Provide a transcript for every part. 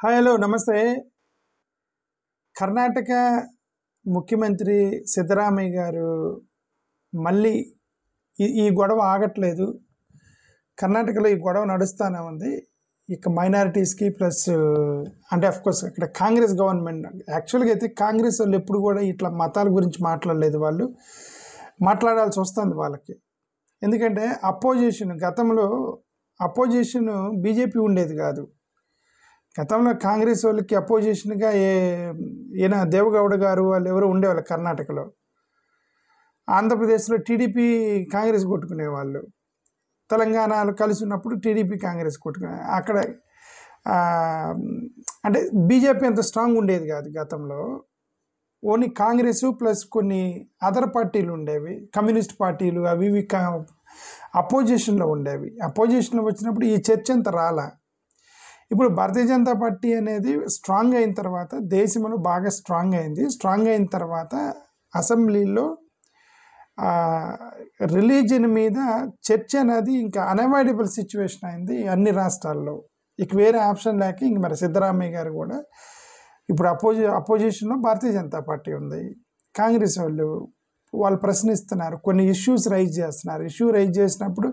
Hi hello నమస్తే. కర్ణాటక ముఖ్యమంత్రి సిద్ధరామయ్య గారు మళ్ళీ ఈ గొడవ ఆగట్లేదు. కర్ణాటకలో ఈ గొడవ నడుస్తూనే ఉంది. ఇక మైనారిటీస్కి ప్లస్ అంటే అఫ్కోర్స్ ఇక్కడ కాంగ్రెస్ గవర్నమెంట్ యాక్చువల్గా అయితే కాంగ్రెస్ వాళ్ళు ఎప్పుడు కూడా ఇట్లా మతాల గురించి మాట్లాడలేదు. వాళ్ళు మాట్లాడాల్సి వస్తుంది వాళ్ళకి. ఎందుకంటే గతంలో అపోజిషన్ బీజేపీ ఉండేది కాదు. గతంలో కాంగ్రెస్ వాళ్ళకి అపోజిషన్గా ఈయన దేవగౌడ గారు వాళ్ళు ఎవరు ఉండేవాళ్ళు కర్ణాటకలో. ఆంధ్రప్రదేశ్లో టీడీపీ కాంగ్రెస్ కొట్టుకునేవాళ్ళు. తెలంగాణలో కలిసి ఉన్నప్పుడు టీడీపీ కాంగ్రెస్ కొట్టుకునే అక్కడ అంటే బీజేపీ అంత స్ట్రాంగ్ ఉండేది కాదు గతంలో. ఓన్లీ కాంగ్రెస్ ప్లస్ కొన్ని అదర్ పార్టీలు ఉండేవి, కమ్యూనిస్ట్ పార్టీలు అవి ఇవి అపోజిషన్లో ఉండేవి. అపోజిషన్లో వచ్చినప్పుడు ఈ చర్చ అంత రాలా. ఇప్పుడు భారతీయ జనతా పార్టీ అనేది స్ట్రాంగ్ అయిన తర్వాత దేశంలో బాగా స్ట్రాంగ్ అయింది. స్ట్రాంగ్ అయిన తర్వాత అసెంబ్లీలో రిలీజియన్ మీద చర్చ అనేది ఇంకా అన్అవాయిడబుల్ సిచ్యువేషన్ అయింది అన్ని రాష్ట్రాల్లో. ఇక వేరే ఆప్షన్ లేక ఇంక మరి సిద్ధరామయ్య గారు కూడా ఇప్పుడు అపోజిషన్లో భారతీయ జనతా పార్టీ ఉంది. కాంగ్రెస్ వాళ్ళు ప్రశ్నిస్తున్నారు, కొన్ని ఇష్యూస్ రైజ్ చేస్తున్నారు. ఇష్యూ రైజ్ చేసినప్పుడు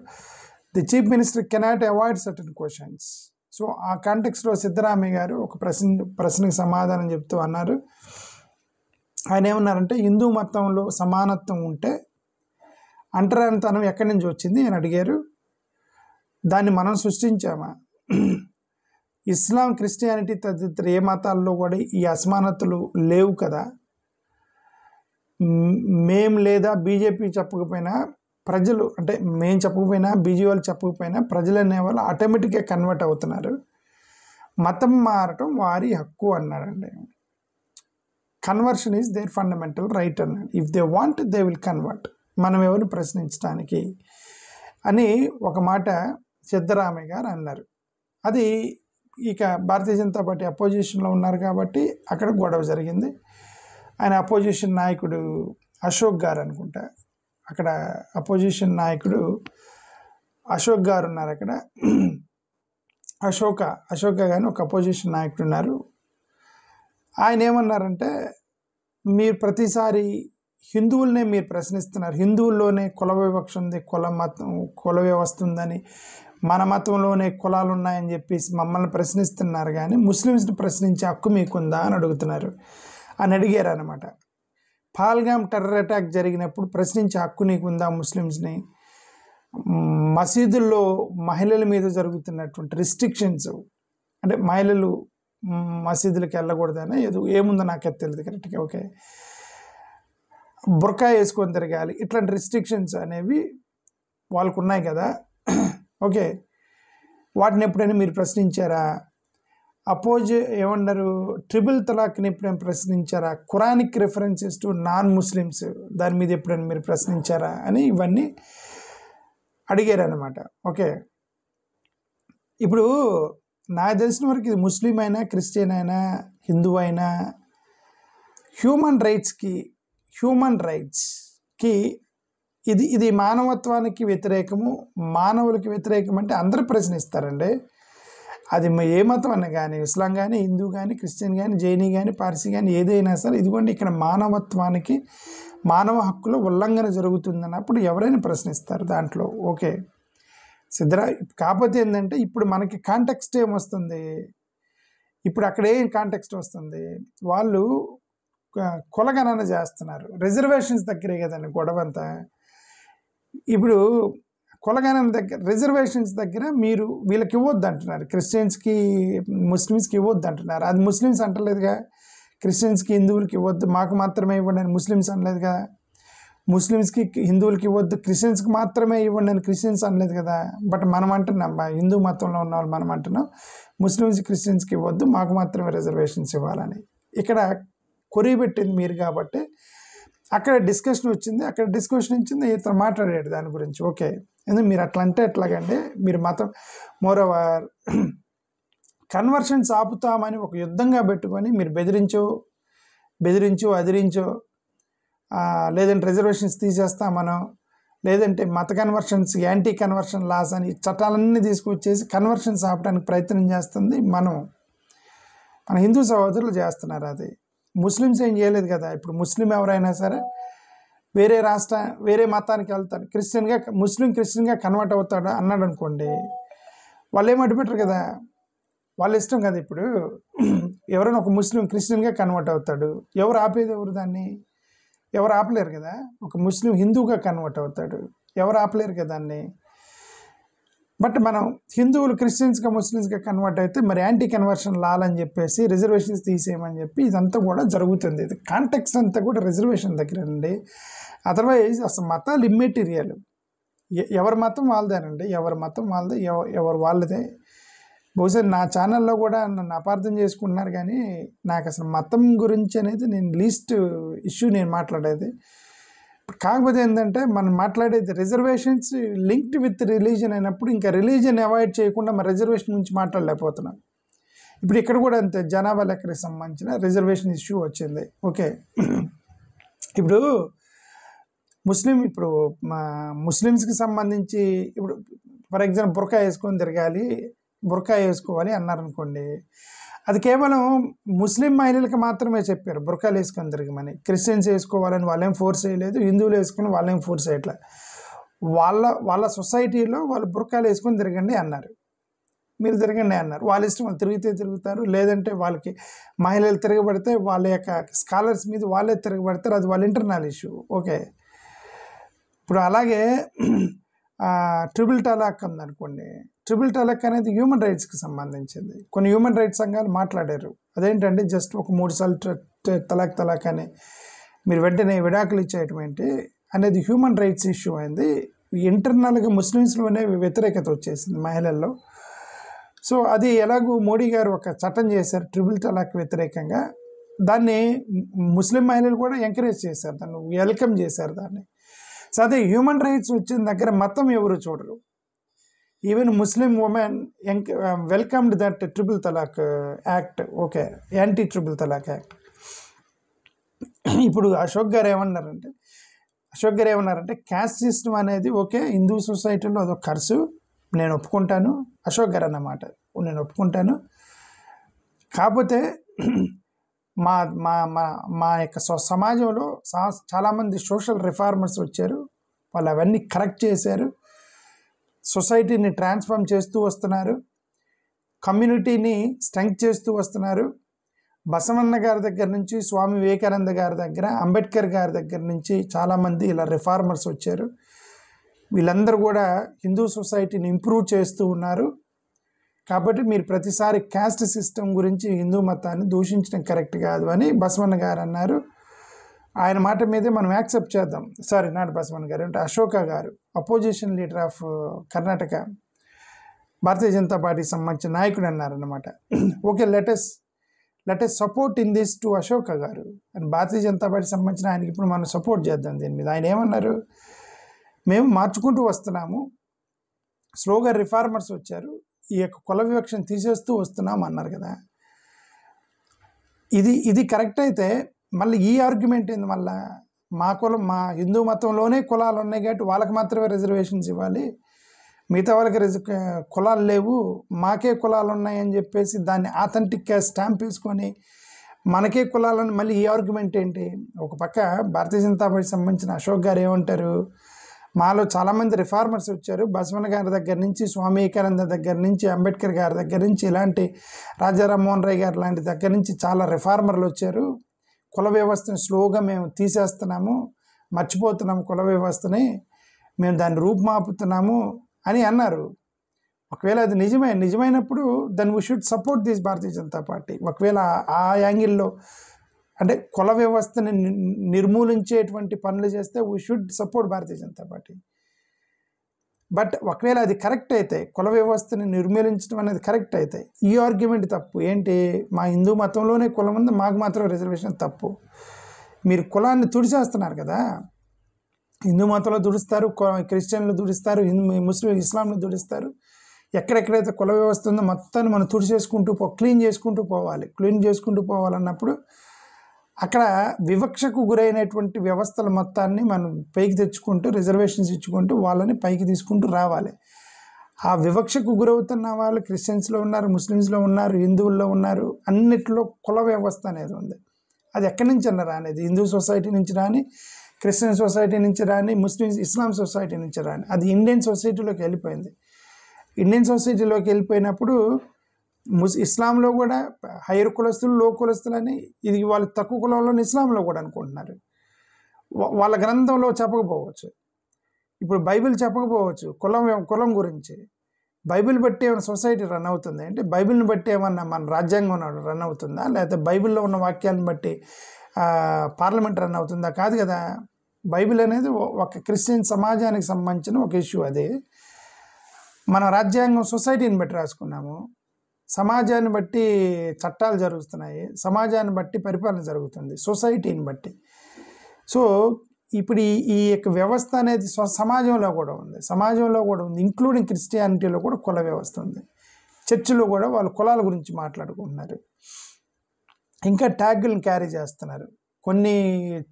the chief minister cannot avoid certain questions. So ఆ కాంటెక్స్లో సిద్ధరామయ్య గారు ఒక ప్రశ్నకి సమాధానం చెప్తూ అన్నారు. ఆయన ఏమన్నారంటే, హిందూ మతంలో సమానత్వం ఉంటే అంటరానితనం ఎక్కడి నుంచి వచ్చింది అని అడిగారు. దాన్ని మనం సృష్టించామా? ఇస్లాం, క్రిస్టియానిటీ తదితర ఏ మతాల్లో కూడా ఈ అసమానతలు లేవు కదా. మేం లేదా బీజేపీ చెప్పకపోయినా ప్రజలు, అంటే మేము చెప్పకపోయినా బీజేపీ వాళ్ళు చెప్పకపోయినా ప్రజలు అనేవాళ్ళు ఆటోమేటిక్గా కన్వర్ట్ అవుతున్నారు. మతం మారటం వారి హక్కు అన్నాడండి. Conversion is their fundamental right అన్నాడు. If they want they will convert. మనం ఎవరిని ప్రశ్నించడానికి అని ఒక మాట సిద్ధరామయ్య గారు అన్నారు. అది ఇక భారతీయ జనతా పార్టీ అపోజిషన్లో ఉన్నారు కాబట్టి అక్కడ గొడవ జరిగింది. ఆయన అపోజిషన్ నాయకుడు అశోక్ గారు అనుకుంటా, అక్కడ అపోజిషన్ నాయకుడు అశోక్ గారు ఉన్నారు. అక్కడ అశోక గాని ఒక అపోజిషన్ నాయకుడు ఉన్నారు. ఆయన ఏమన్నారంటే, మీరు ప్రతిసారి హిందువులనే మీరు ప్రశ్నిస్తున్నారు. హిందువుల్లోనే కుల వివక్ష ఉంది, కుల వ్యవస్థ ఉందని, మన మతంలోనే కులాలు ఉన్నాయని చెప్పేసి మమ్మల్ని ప్రశ్నిస్తున్నారు, కానీ ముస్లిమ్స్ని ప్రశ్నించే హక్కు మీకుందా అని అడిగారు అనమాట. పాల్గామ్ టెర్రర్ అటాక్ జరిగినప్పుడు ప్రశ్నించే హక్కు నీకుందా ముస్లిమ్స్ని? మసీదుల్లో మహిళల మీద జరుగుతున్నటువంటి రిస్ట్రిక్షన్స్, అంటే మహిళలు మసీదులకు వెళ్ళకూడదని ఏముందో నాకైతే తెలియదు కరెక్ట్గా. ఓకే, బుర్కా వేసుకొని తిరగాలి, ఇట్లాంటి రిస్ట్రిక్షన్స్ అనేవి వాళ్ళకు ఉన్నాయి కదా. ఓకే, వాటిని ఎప్పుడైనా మీరు ప్రశ్నించారా? ఏమన్నారు, ట్రిపుల్ తలాక్ని ఎప్పుడైనా ప్రశ్నించారా? Quranic references to non Muslims, దాని మీద ఎప్పుడైనా మీరు ప్రశ్నించారా అని ఇవన్నీ అడిగారు అనమాట. ఓకే, ఇప్పుడు నాకు తెలిసిన వరకు ఇది ముస్లిం అయినా, క్రిస్టియన్ అయినా, హిందూ అయినా, హ్యూమన్ రైట్స్కి ఇది మానవత్వానికి వ్యతిరేకము, మానవులకి వ్యతిరేకం అంటే అందరూ ప్రశ్నిస్తారండి. అది ఏ మతం అన్నా కానీ, ఇస్లాం కానీ, హిందూ కానీ, క్రిస్టియన్ కానీ, జైనీ కానీ, పార్సీ కానీ, ఏదైనా సరే ఇదిగోండి ఇక్కడ మానవత్వానికి, మానవ హక్కుల ఉల్లంఘన జరుగుతుందన్నప్పుడు ఎవరైనా ప్రశ్నిస్తారు దాంట్లో. ఓకే, కాకపోతే ఏంటంటే ఇప్పుడు మనకి కాంటెక్స్ట్ ఏమొస్తుంది, ఇప్పుడు అక్కడ ఏం కాంటెక్స్ట్ వస్తుంది, వాళ్ళు కులగణన చేస్తున్నారు. రిజర్వేషన్స్ దగ్గరే కదండి గొడవంతా. ఇప్పుడు కులగణన దగ్గర, రిజర్వేషన్స్ దగ్గర మీరు వీళ్ళకి ఇవ్వద్దు అంటున్నారు, క్రిస్టియన్స్కి ముస్లిమ్స్కి ఇవ్వద్దు అంటున్నారు. అది ముస్లిమ్స్ అంటలేదుగా, క్రిస్టియన్స్కి హిందువులకి ఇవ్వద్దు, మాకు మాత్రమే ఇవ్వండి అని ముస్లిమ్స్ అనలేదు కదా. ముస్లిమ్స్కి హిందువులకి ఇవ్వద్దు, క్రిస్టియన్స్కి మాత్రమే ఇవ్వండి అని క్రిస్టియన్స్ అనలేదు కదా. బట్ మనం అంటున్నాం, హిందూ మతంలో ఉన్న వాళ్ళు మనం అంటున్నాం ముస్లిమ్స్ క్రిస్టియన్స్కి ఇవ్వద్దు, మాకు మాత్రమే రిజర్వేషన్స్ ఇవ్వాలని. ఇక్కడ కొరిపెట్టింది మీరు కాబట్టి అక్కడ డిస్కషన్ వచ్చింది. ఇతను మాట్లాడాడు దాని గురించి. ఓకే, ఎందుకు మీరు అట్లా అంటే ఎట్లాగండి, మీరు మతం మోరోవర్ కన్వర్షన్స్ ఆపుతామని ఒక యుద్ధంగా పెట్టుకొని మీరు బెదిరించో అదిరించో, లేదంటే రిజర్వేషన్స్ తీసేస్తామనో, లేదంటే మత కన్వర్షన్స్, యాంటీ కన్వర్షన్ లాస్ అని చట్టాలన్నీ తీసుకొచ్చేసి కన్వర్షన్స్ ఆపడానికి ప్రయత్నం చేస్తుంది మనం. మన హిందూ సహోదరులు చేస్తున్నారు. అది ముస్లిమ్స్ ఏం చేయలేదు కదా. ఇప్పుడు ముస్లిం ఎవరైనా సరే వేరే మతానికి వెళ్తాడు, క్రిస్టియన్గా కన్వర్ట్ అవుతాడు అన్నాడు అనుకోండి, వాళ్ళు ఏం అడ్డుపెట్టరు కదా, వాళ్ళ ఇష్టం కదా. ఇప్పుడు ఎవరైనా ఒక ముస్లిం క్రిస్టియన్గా కన్వర్ట్ అవుతాడు, ఎవరు ఆపేది? దాన్ని ఎవరు ఆపలేరు కదా. ఒక ముస్లిం హిందూగా కన్వర్ట్ అవుతాడు, ఎవరు ఆపలేరు కదా దాన్ని. బట్ మనం హిందువులు క్రిస్టియన్స్గా ముస్లిమ్స్గా కన్వర్ట్ అయితే మరి యాంటీ కన్వర్షన్ లాల్ అని చెప్పేసి రిజర్వేషన్స్ తీసేయమని చెప్పి ఇదంతా కూడా జరుగుతుంది. ఇది కాంటెక్స్ట్ అంతా కూడా రిజర్వేషన్ దగ్గర అండి. అదర్వైజ్ అసలు మతాలు ఇమ్మెటీరియల్, ఎవరి మతం వాళ్ళదేనండి, ఎవరు వాళ్ళదే. బహుశా నా ఛానల్లో కూడా నన్ను అపార్థం చేసుకుంటున్నారు, కానీ నాకు అసలు మతం గురించి అనేది నేను లీస్ట్ ఇష్యూ నేను మాట్లాడేది. కాకపోతే ఏంటంటే మనం మాట్లాడేది రిజర్వేషన్స్ లింక్డ్ విత్ రిలీజన్ అయినప్పుడు ఇంకా రిలీజన్ అవాయిడ్ చేయకుండా మన రిజర్వేషన్ గురించి మాట్లాడలేకపోతున్నాం. ఇప్పుడు ఇక్కడ కూడా అంతే, జనాభా లెక్కకి సంబంధించిన రిజర్వేషన్ ఇష్యూ వచ్చింది. ఓకే, ఇప్పుడు ముస్లిమ్స్కి సంబంధించి ఇప్పుడు ఫర్ ఎగ్జాంపుల్ బుర్కా వేసుకోవాలి అన్నారనుకోండి, అది కేవలం ముస్లిం మహిళలకు మాత్రమే చెప్పారు బుర్కాలు వేసుకొని తిరగమని. క్రిస్టియన్స్ వేసుకోవాలని వాళ్ళేం ఫోర్స్ చేయలేదు, హిందువులు వేసుకుని వాళ్ళేం ఫోర్స్ చేయట్లే. వాళ్ళ సొసైటీలో వాళ్ళు బుర్కాలు వేసుకొని తిరగండి అన్నారు, మీరు తిరగండి అన్నారు. వాళ్ళ ఇష్టం, వాళ్ళు తిరిగితే తిరుగుతారు, లేదంటే వాళ్ళకి మహిళలు తిరగబడితే వాళ్ళ యొక్క స్కాలర్స్ మీద వాళ్ళే తిరగబడతారు, అది వాళ్ళ ఇంటర్నల్ ఇష్యూ. ఓకే, ఇప్పుడు అలాగే ట్రిపుల్ తలాక్ ఉందనుకోండి, ట్రిపుల్ తలాక్ అనేది హ్యూమన్ రైట్స్కి సంబంధించింది. కొన్ని హ్యూమన్ రైట్స్ సంఘాలు మాట్లాడారు, అదేంటంటే జస్ట్ ఒక 3 సార్లు తలాక్ అని మీరు వెంటనే విడాకులు ఇచ్చేయటం ఏంటి అనేది హ్యూమన్ రైట్స్ ఇష్యూ అయింది. ఇంటర్నల్గా ముస్లిమ్స్లోనే వ్యతిరేకత వచ్చేసింది మహిళల్లో. సో అది ఎలాగూ మోడీ గారు ఒక చట్టం చేశారు ట్రిపుల్ తలాక్ వ్యతిరేకంగా, దాన్ని ముస్లిం మహిళలు కూడా ఎంకరేజ్ చేశారు, దాన్ని వెల్కమ్ చేశారు దాన్ని. సో అదే హ్యూమన్ రైట్స్ వచ్చిన దగ్గర మతం ఎవరు చూడరు. Even Muslim women welcomed that triple talaq act. Okay, anti triple talaq act. ఇప్పుడు అశోక్ గారు ఏమన్నారంటే క్యాస్ట్ సిస్టమ్ అనేది ఓకే, హిందూ సొసైటీలో అదొక ఖర్చు, నేను ఒప్పుకుంటాను. అశోక్ గారు అన్నమాట, నేను ఒప్పుకుంటాను. కాకపోతే మా మా మా మా యొక్క సమాజంలో చాలామంది సోషల్ రిఫార్మర్స్ వచ్చారు, వాళ్ళు అవన్నీ కరెక్ట్ చేశారు, సొసైటీని ట్రాన్స్ఫార్మ్ చేస్తూ వస్తున్నారు, కమ్యూనిటీని స్ట్రెంగ్త్ చేస్తూ వస్తున్నారు. బసవన్న గారి దగ్గర నుంచి, స్వామి వివేకానంద గారి దగ్గర, అంబేద్కర్ గారి దగ్గర నుంచి చాలామంది ఇలా రిఫార్మర్స్ వచ్చారు. వీళ్ళందరూ కూడా హిందూ సొసైటీని ఇంప్రూవ్ చేస్తూ ఉన్నారు. కాబట్టి మీరు ప్రతిసారి క్యాస్ట్ సిస్టమ్ గురించి హిందూ మతాన్ని దూషించడం కరెక్ట్ కాదు అని బసవన్న గారు అన్నారు. ఆయన మాట మీదే మనం యాక్సెప్ట్ చేద్దాం. నాట్ బసవన్న గారు, అంటే అశోక గారు, opposition leader of Karnataka, Bharatiya Janata పార్టీకి సంబంధించిన నాయకుడు అన్నారన్నమాట. Okay, let's support in this to Ashoka గారు అని భారతీయ జనతా పార్టీకి సంబంధించిన ఆయనకి ఇప్పుడు మనం సపోర్ట్ చేద్దాం దీని మీద. ఆయన ఏమన్నారు, మేము మార్చుకుంటూ వస్తున్నాము, స్లోగా రిఫార్మర్స్ వచ్చారు, ఈ యొక్క కుల వివక్షను తీసేస్తూ వస్తున్నాం అన్నారు కదా. ఇది కరెక్ట్ అయితే మళ్ళీ ఈ ఆర్గ్యుమెంట్ ఏంది, మళ్ళీ మా హిందూ మతంలోనే కులాలు ఉన్నాయి కాబట్టి వాళ్ళకి మాత్రమే రిజర్వేషన్స్ ఇవ్వాలి, మిగతా వాళ్ళకి కులాలు లేవు, మాకే కులాలు ఉన్నాయని చెప్పేసి దాన్ని ఆథెంటిక్గా స్టాంప్ వేసుకొని మనకే కులాలని మళ్ళీ ఈ ఆర్గ్యుమెంట్ ఏంటి? ఒక పక్క భారతీయ జనతా పార్టీకి సంబంధించిన అశోక్ గారు ఏమంటారు, మాలో చాలామంది రిఫార్మర్స్ వచ్చారు, బసవన్న గారి దగ్గర నుంచి, స్వామి వివేకానంద దగ్గర నుంచి, అంబేద్కర్ గారి దగ్గర నుంచి, ఇలాంటి రాజా రామ్మోహన్ రాయ్ గారి లాంటి దగ్గర నుంచి చాలా రిఫార్మర్లు వచ్చారు, కుల వ్యవస్థను స్లోగా మేము తీసేస్తున్నాము, మర్చిపోతున్నాము కుల వ్యవస్థని, మేము దాన్ని రూపుమాపుతున్నాము అని అన్నారు. ఒకవేళ అది నిజమైనప్పుడు then we should support this Bharatiya Janata Party. ఒకవేళ ఆ యాంగిల్లో అంటే కుల వ్యవస్థని నిర్మూలించేటువంటి పనులు చేస్తే we should support Bharatiya Janata Party. But ఒకవేళ అది కరెక్ట్ అయితే, కుల వ్యవస్థని నిర్మూలించడం అనేది కరెక్ట్ అయితే, ఈ ఆర్గ్యుమెంట్ తప్పు. ఏంటి, మా హిందూ మతంలోనే కులం ఉంది, మాకు మాత్రం రిజర్వేషన్ తప్పు. మీరు కులాన్ని తుడిచేస్తున్నారు కదా, హిందూ మతంలో దుడిస్తారు, క్రిస్టియన్లు దుడిస్తారు, ఇస్లాంలు దుడిస్తారు. ఎక్కడెక్కడైతే కుల వ్యవస్థ ఉందో మొత్తాన్ని మనం క్లీన్ చేసుకుంటూ పోవాలన్నప్పుడు అక్కడ వివక్షకు గురైనటువంటి వ్యవస్థల మొత్తాన్ని మనం పైకి తెచ్చుకుంటూ, రిజర్వేషన్స్ ఇచ్చుకుంటూ వాళ్ళని పైకి తీసుకుంటూ రావాలి. ఆ వివక్షకు గురవుతున్న వాళ్ళు క్రిస్టియన్స్లో ఉన్నారు, ముస్లిమ్స్లో ఉన్నారు, హిందువుల్లో ఉన్నారు. అన్నిట్లో కుల వ్యవస్థ అనేది ఉంది. అది ఎక్కడి నుంచి అన్న రానిది, హిందూ సొసైటీ నుంచి రాని, క్రిస్టియన్ సొసైటీ నుంచి రాని, ముస్లిమ్స్ ఇస్లాం సొసైటీ నుంచి రాని, అది ఇండియన్ సొసైటీలోకి వెళ్ళిపోయింది. ఇండియన్ సొసైటీలోకి వెళ్ళిపోయినప్పుడు ఇస్లాంలో కూడా హైయర్ కులస్తులు, లో కులస్తులు అని, ఇది వాళ్ళు తక్కువ కులంలో ఇస్లాంలో కూడా అనుకుంటున్నారు. వాళ్ళ గ్రంథంలో చెప్పకపోవచ్చు, ఇప్పుడు బైబిల్ చెప్పకపోవచ్చు కులం గురించి. బైబిల్ బట్టి ఏమైనా సొసైటీ రన్ అవుతుంది అంటే, బైబిల్ని బట్టి ఏమన్నా మన రాజ్యాంగం రన్ అవుతుందా, లేకపోతే బైబిల్లో ఉన్న వాక్యాలను బట్టి పార్లమెంట్ రన్ అవుతుందా? కాదు కదా. బైబిల్ అనేది ఒక క్రిస్టియన్ సమాజానికి సంబంధించిన ఒక ఇష్యూ. అది మన రాజ్యాంగం సొసైటీని బట్టి రాసుకున్నాము, సమాజాన్ని బట్టి చట్టాలు జరుగుతున్నాయి, సమాజాన్ని బట్టి పరిపాలన జరుగుతుంది, సొసైటీని బట్టి. సో ఇప్పుడు ఈ యొక్క వ్యవస్థ అనేది సమాజంలో కూడా ఉంది, ఇంక్లూడింగ్ క్రిస్టియానిటీలో కూడా కుల వ్యవస్థ ఉంది. చర్చిలో కూడా వాళ్ళు కులాల గురించి మాట్లాడుకుంటున్నారు, ఇంకా ట్యాగులను క్యారీ చేస్తున్నారు. కొన్ని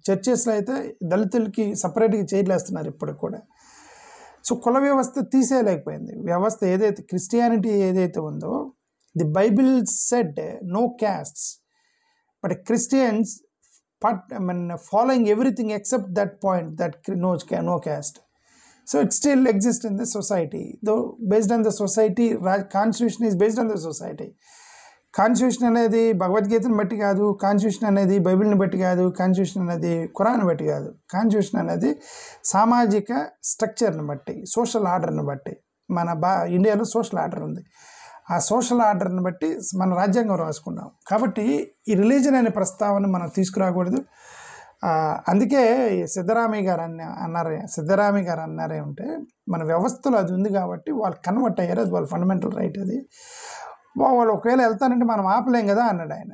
చర్చెస్లో అయితే దళితులకి సపరేట్గా చైర్లు వేస్తున్నారు ఇప్పటికి కూడా. సో కుల వ్యవస్థ తీసేయలేకపోయింది. వ్యవస్థ ఏదైతే క్రిస్టియానిటీ ఏదైతే ఉందో, the Bible said no castes, but Christians following everything except that point, that no caste. So it still exists in the society, though based on the society. Constitution is based on the society. Constitution అనేది భగవద్గీతను బట్టి కాదు, constitution అనేది బైబిల్ని బట్టి కాదు, constitution అనేది ఖురాన్ బట్టి కాదు. కాన్స్టిట్యూషన్ అనేది సామాజిక స్ట్రక్చర్ని బట్టి, సోషల్ ఆర్డర్ని బట్టి. మన ఇండియాలో సోషల్ ఆర్డర్ ఉంది, ఆ సోషల్ ఆర్డర్ని బట్టి మన రాజ్యాంగం రాసుకున్నాం. కాబట్టి ఈ రిలీజన్ అనే ప్రస్తావన మనం తీసుకురాకూడదు. అందుకే సిద్ధరామయ్య గారు అన్నారేమంటే, మన వ్యవస్థలో అది ఉంది కాబట్టి వాళ్ళు కన్వర్ట్ అయ్యారు, అది వాళ్ళ ఫండమెంటల్ రైట్. అది వాళ్ళు ఒకవేళ వెళ్తానంటే మనం ఆపలేం కదా అన్నాడు ఆయన.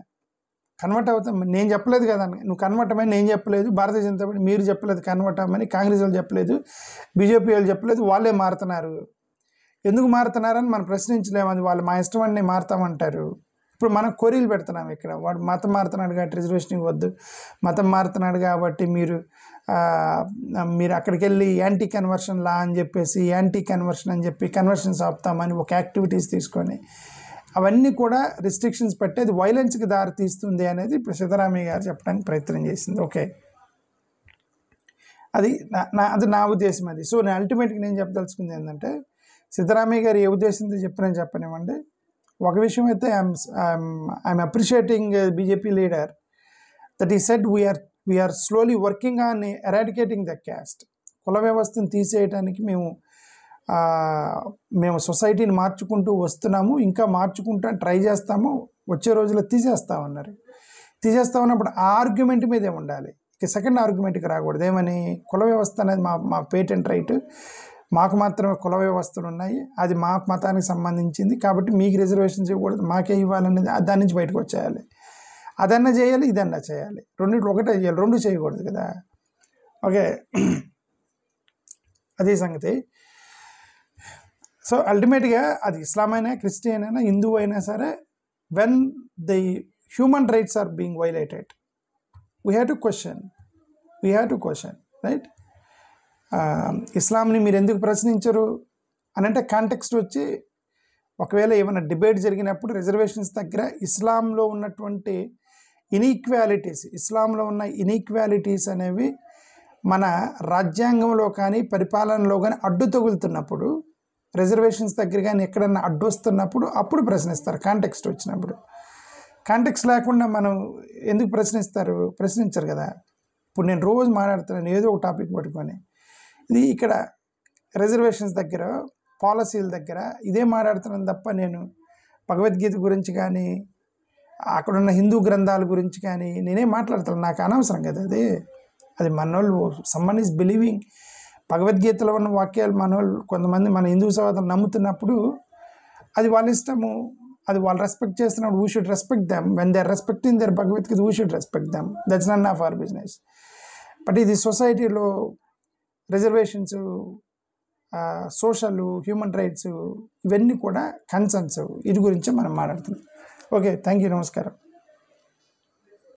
కన్వర్ట్ అవుతాం నేను చెప్పలేదు కదా, నువ్వు కన్వర్ట్ అవ్వమని నేను చెప్పలేదు, భారతీయ జనతా పార్టీ మీరు చెప్పలేదు కన్వర్ట్ అవ్వమని, కాంగ్రెస్ వాళ్ళు చెప్పలేదు, బీజేపీ వాళ్ళు చెప్పలేదు, వాళ్ళే మారుతున్నారు. ఎందుకు మారుతున్నారని మనం ప్రశ్నించలేము, అది వాళ్ళు మా ఇష్టం అని మారుతామంటారు. ఇప్పుడు మనం కొరీలు పెడుతున్నాం ఇక్కడ, వాడు మతం మారుతున్నాడు కాబట్టి రిజర్వేషన్ ఇవ్వద్దు, మతం మారుతున్నాడు కాబట్టి మీరు అక్కడికి వెళ్ళి యాంటీ కన్వర్షన్ లా అని చెప్పేసి, యాంటీ కన్వర్షన్ అని చెప్పి కన్వర్షన్స్ ఆపుతామని ఒక యాక్టివిటీస్ తీసుకొని, అవన్నీ కూడా రిస్ట్రిక్షన్స్ పెట్టి అది వైలెన్స్కి దారి తీస్తుంది అనేది ఇప్పుడు సిద్ధరామయ్య గారు చెప్పడానికి ప్రయత్నం చేసింది. ఓకే, అది నా ఉద్దేశం అది. సో నేను అల్టిమేట్గా నేను చెప్పదలుచుకుంది ఏంటంటే, సిద్ధరామయ్య గారు ఏ ఉద్దేశంతో చెప్పనివ్వండి, ఒక విషయం అయితే I'm appreciating BJP leader that he said we are slowly working on eradicating the caste. కుల వ్యవస్థను తీసేయడానికి మేము సొసైటీని మార్చుకుంటూ వస్తున్నాము, ఇంకా మార్చుకుంటా ట్రై చేస్తాము, వచ్చే రోజుల్లో తీసేస్తామన్నారు. తీసేస్తామన్నప్పుడు ఆ ఆర్గ్యుమెంట్ మీదే ఉండాలి, ఇక సెకండ్ ఆర్గ్యుమెంట్కి రాకూడదు. ఏమని, కుల వ్యవస్థ అనేది మా పేటెంట్ రైట్, మాకు మాత్రమే కుల వ్యవస్థలు ఉన్నాయి, అది మా మతానికి సంబంధించింది కాబట్టి మీకు రిజర్వేషన్స్ ఇవ్వకూడదు, మాకే ఇవ్వాలనేది దాని నుంచి బయటకు వచ్చేయాలి. అదన్నా చేయాలి, ఇదన్నా చేయాలి, రెండింటి ఒకటే చేయాలి, రెండు చేయకూడదు కదా. ఓకే, అదే సంగతి. సో అల్టిమేట్గా అది ఇస్లాం అయినా, క్రిస్టియన్ అయినా, హిందూ అయినా సరే, when the human rights are being violated, we have to question, right? ఇస్లాంని మీరు ఎందుకు ప్రశ్నించరు అని అంటే కాంటెక్స్ట్ వచ్చి, ఒకవేళ ఏమైనా డిబేట్ జరిగినప్పుడు రిజర్వేషన్స్ దగ్గర ఇస్లాంలో ఉన్నటువంటి ఇస్లాంలో ఉన్న ఇనీక్వాలిటీస్ అనేవి మన రాజ్యాంగంలో కానీ పరిపాలనలో కానీ అడ్డు తగులుతున్నప్పుడు, రిజర్వేషన్స్ దగ్గర కానీ ఎక్కడన్నా అడ్డు వస్తున్నప్పుడు అప్పుడు ప్రశ్నిస్తారు, కాంటెక్స్ట్ వచ్చినప్పుడు. కాంటెక్స్ట్ లేకుండా మనం ఎందుకు ప్రశ్నించరు కదా. ఇప్పుడు నేను రోజు మాట్లాడుతున్నాను ఏదో ఒక టాపిక్ పట్టుకొని, ఇది ఇక్కడ రిజర్వేషన్స్ దగ్గర, పాలసీల దగ్గర ఇదే మాట్లాడుతున్నాను తప్ప నేను భగవద్గీత గురించి కానీ అక్కడున్న హిందూ గ్రంథాల గురించి కానీ నేనేం మాట్లాడతాను, నాకు అనవసరం కదా. అది మనోళ్ళు సమ్మన్ ఈజ్ బిలీవింగ్, భగవద్గీతలో ఉన్న వాక్యాలు మనోళ్ళు కొంతమంది మన హిందూ సోదరులు నమ్ముతున్నప్పుడు అది వాళ్ళ ఇష్టము, అది వాళ్ళు రెస్పెక్ట్ చేస్తున్నప్పుడు we should respect them. When they are respecting their Bhagavad Gita we should respect them, that's none of our business. But ఇది సొసైటీలో రిజర్వేషన్స్, సోషల్, హ్యూమన్ రైట్స్, ఇవన్నీ కూడా కన్సర్న్స్, వీటి గురించి మనం మాట్లాడుతున్నాం. ఓకే, థ్యాంక్ యూ, నమస్కారం.